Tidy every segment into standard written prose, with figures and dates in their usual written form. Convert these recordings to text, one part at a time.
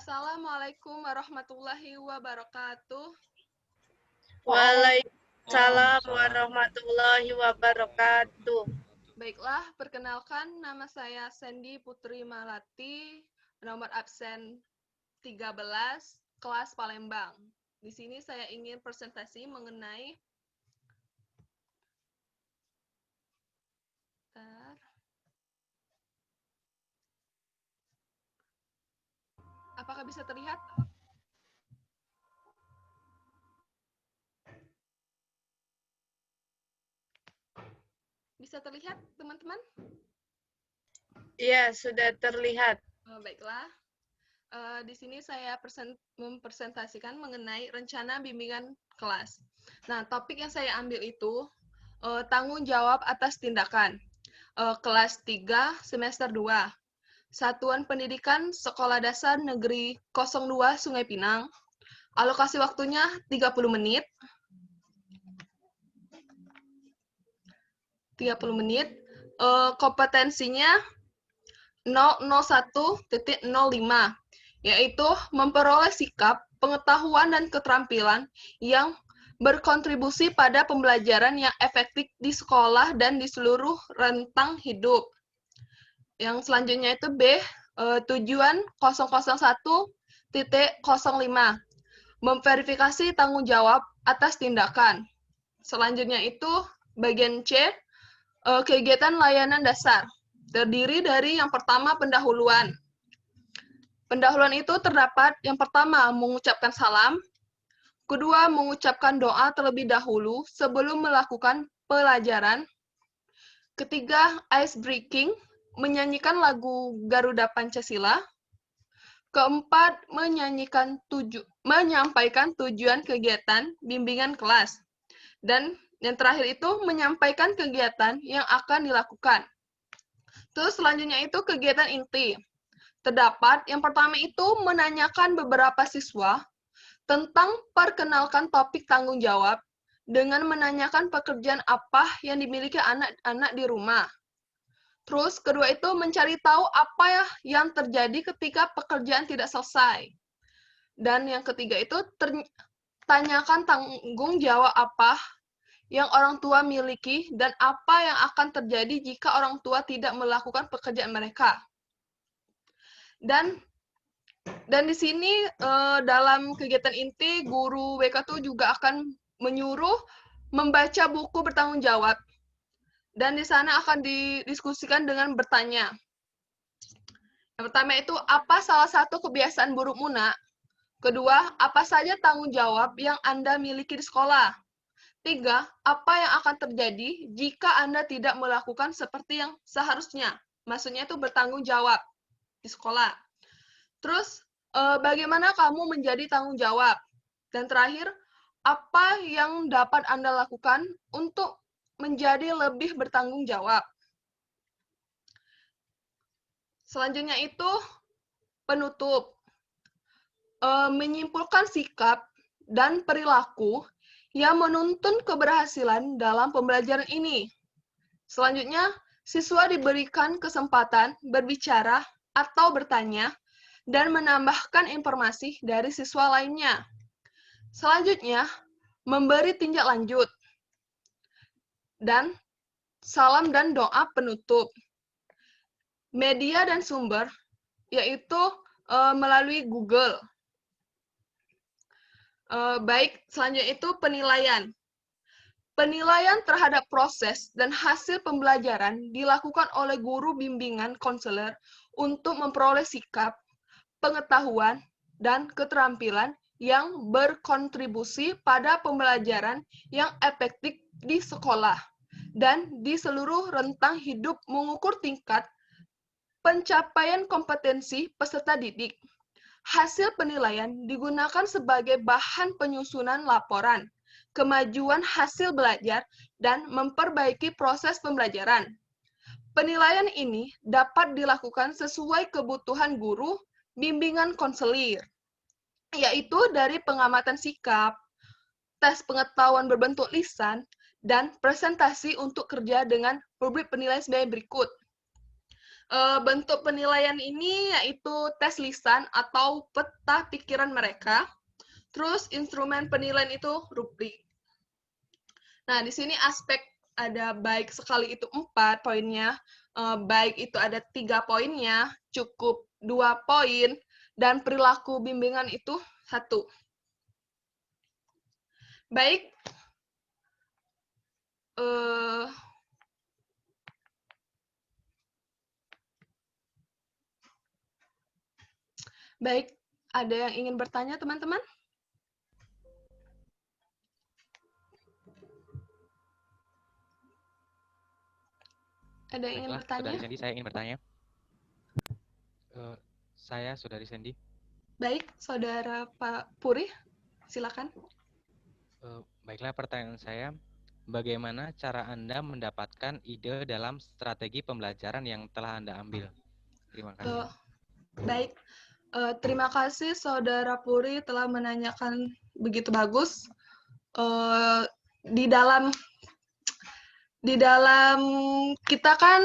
Assalamualaikum warahmatullahi wabarakatuh. Waalaikumsalam warahmatullahi wabarakatuh. Baiklah, perkenalkan nama saya Sandy Putri Malati, nomor absen 13, kelas Palembang. Di sini saya ingin presentasi mengenai Apakah bisa terlihat? Bisa terlihat, teman-teman? Iya, sudah terlihat. Baiklah. Di sini saya mempresentasikan mengenai rencana bimbingan kelas. Nah, topik yang saya ambil itu tanggung jawab atas tindakan. Kelas 3, semester 2. Satuan Pendidikan Sekolah Dasar Negeri 02 Sungai Pinang. Alokasi waktunya 30 menit. 30 menit. Kompetensinya 001.05, yaitu memperoleh sikap, pengetahuan, dan keterampilan yang berkontribusi pada pembelajaran yang efektif di sekolah dan di seluruh rentang hidup. Yang selanjutnya itu B, tujuan 001.05, memverifikasi tanggung jawab atas tindakan. Selanjutnya itu bagian C, kegiatan layanan dasar. Terdiri dari yang pertama pendahuluan. Pendahuluan itu terdapat yang pertama mengucapkan salam, kedua mengucapkan doa terlebih dahulu sebelum melakukan pelajaran, ketiga ice breaking, menyanyikan lagu Garuda Pancasila, keempat menyampaikan tujuan kegiatan bimbingan kelas, dan yang terakhir itu menyampaikan kegiatan yang akan dilakukan. Terus selanjutnya itu kegiatan inti. Terdapat yang pertama itu menanyakan beberapa siswa tentang perkenalkan topik tanggung jawab dengan menanyakan pekerjaan apa yang dimiliki anak-anak di rumah. Terus kedua itu mencari tahu apa yang terjadi ketika pekerjaan tidak selesai. Dan yang ketiga itu tanyakan tanggung jawab apa yang orang tua miliki dan apa yang akan terjadi jika orang tua tidak melakukan pekerjaan mereka. Dan di sini dalam kegiatan inti guru WK itu juga akan menyuruh membaca buku bertanggung jawab. Dan di sana akan didiskusikan dengan bertanya. Yang pertama itu apa salah satu kebiasaan buruk Muna? Kedua, apa saja tanggung jawab yang Anda miliki di sekolah? Tiga, apa yang akan terjadi jika Anda tidak melakukan seperti yang seharusnya? Maksudnya itu bertanggung jawab di sekolah. Terus, bagaimana kamu menjadi tanggung jawab? Dan terakhir, apa yang dapat Anda lakukan untuk menjadi lebih bertanggung jawab? Selanjutnya itu penutup. Menyimpulkan sikap dan perilaku yang menuntun keberhasilan dalam pembelajaran ini. Selanjutnya, siswa diberikan kesempatan berbicara atau bertanya dan menambahkan informasi dari siswa lainnya. Selanjutnya, memberi tindak lanjut. Dan salam dan doa penutup. Media dan sumber, yaitu melalui Google. Baik, selanjutnya itu penilaian. Penilaian terhadap proses dan hasil pembelajaran dilakukan oleh guru bimbingan konselor untuk memperoleh sikap, pengetahuan, dan keterampilan yang berkontribusi pada pembelajaran yang efektif di sekolah dan di seluruh rentang hidup, mengukur tingkat pencapaian kompetensi peserta didik. Hasil penilaian digunakan sebagai bahan penyusunan laporan kemajuan hasil belajar dan memperbaiki proses pembelajaran. Penilaian ini dapat dilakukan sesuai kebutuhan guru bimbingan konselir, yaitu dari pengamatan sikap, tes pengetahuan berbentuk lisan, dan presentasi untuk kerja dengan rubrik penilaian sebagai berikut. Bentuk penilaian ini yaitu tes lisan atau peta pikiran mereka. Terus instrumen penilaian itu rubrik. Nah, di sini aspek ada baik sekali itu 4 poinnya, baik itu ada 3 poinnya, cukup 2 poin, dan perilaku bimbingan itu 1. Baik, baik, ada yang ingin bertanya, teman-teman? Ada yang ingin bertanya? Saudari Sandy, saya ingin bertanya. Saya, Saudari Sandy. Baik, Saudara Pak Puri, silakan. Baiklah, pertanyaan saya, bagaimana cara Anda mendapatkan ide dalam strategi pembelajaran yang telah Anda ambil? Terima kasih. Baik, terima kasih Saudara Puri telah menanyakan begitu bagus. Di dalam kita kan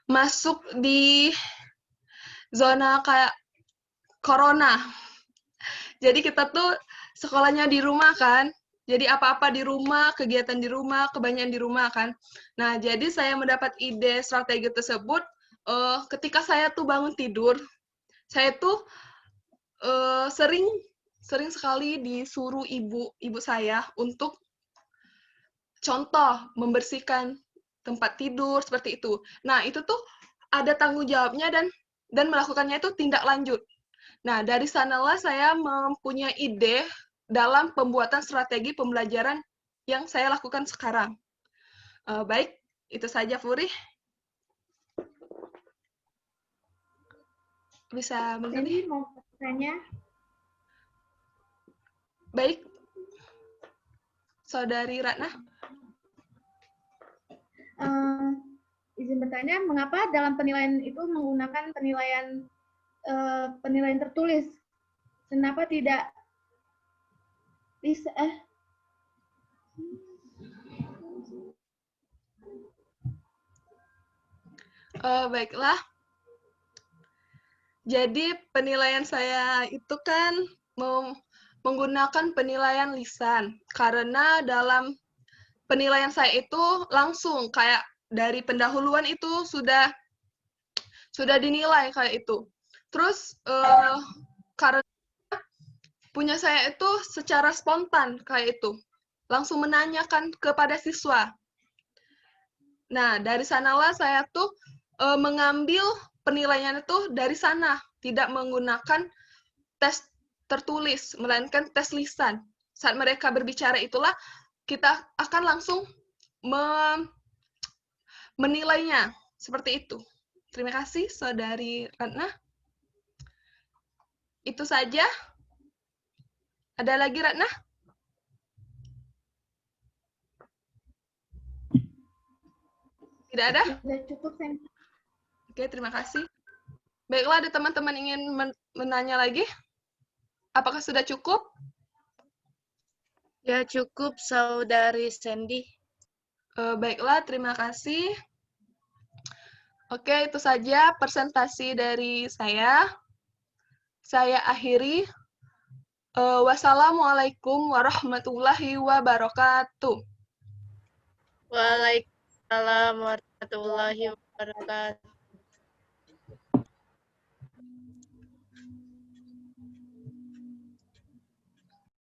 masuk di zona kayak corona. Jadi kita tuh sekolahnya di rumah kan. Jadi apa-apa di rumah, kegiatan di rumah, kebanyakan di rumah kan. Nah, jadi saya mendapat ide strategi tersebut ketika saya tuh bangun tidur. Saya tuh sering sekali disuruh ibu saya untuk contoh membersihkan tempat tidur seperti itu. Nah, itu tuh ada tanggung jawabnya dan melakukannya itu tindak lanjut. Nah, dari sanalah saya mempunyai ide dalam pembuatan strategi pembelajaran yang saya lakukan sekarang. Baik, itu saja Puri. Bisa Sandy mau bertanya? Baik, Saudari Ratna. Izin bertanya, mengapa dalam penilaian itu menggunakan penilaian tertulis? Kenapa tidak bisa? Baiklah. Jadi penilaian saya itu kan menggunakan penilaian lisan. Karena dalam penilaian saya itu langsung kayak dari pendahuluan itu sudah dinilai kayak itu. Terus karena punya saya itu secara spontan kayak itu. Langsung menanyakan kepada siswa. Nah, dari sanalah saya tuh mengambil penilaian itu dari sana, tidak menggunakan tes tertulis, melainkan tes lisan. Saat mereka berbicara itulah kita akan langsung menilainya, seperti itu. Terima kasih, Saudari Ratna. Itu saja. Ada lagi, Ratna? Tidak ada? Sudah cukup, Sandy. Oke, terima kasih. Baiklah, ada teman-teman ingin menanya lagi? Apakah sudah cukup? Ya, cukup, Saudari Sandy. Baiklah, terima kasih. Oke, itu saja presentasi dari saya. Saya akhiri. Wassalamualaikum warahmatullahi wabarakatuh. Waalaikumsalam warahmatullahi wabarakatuh.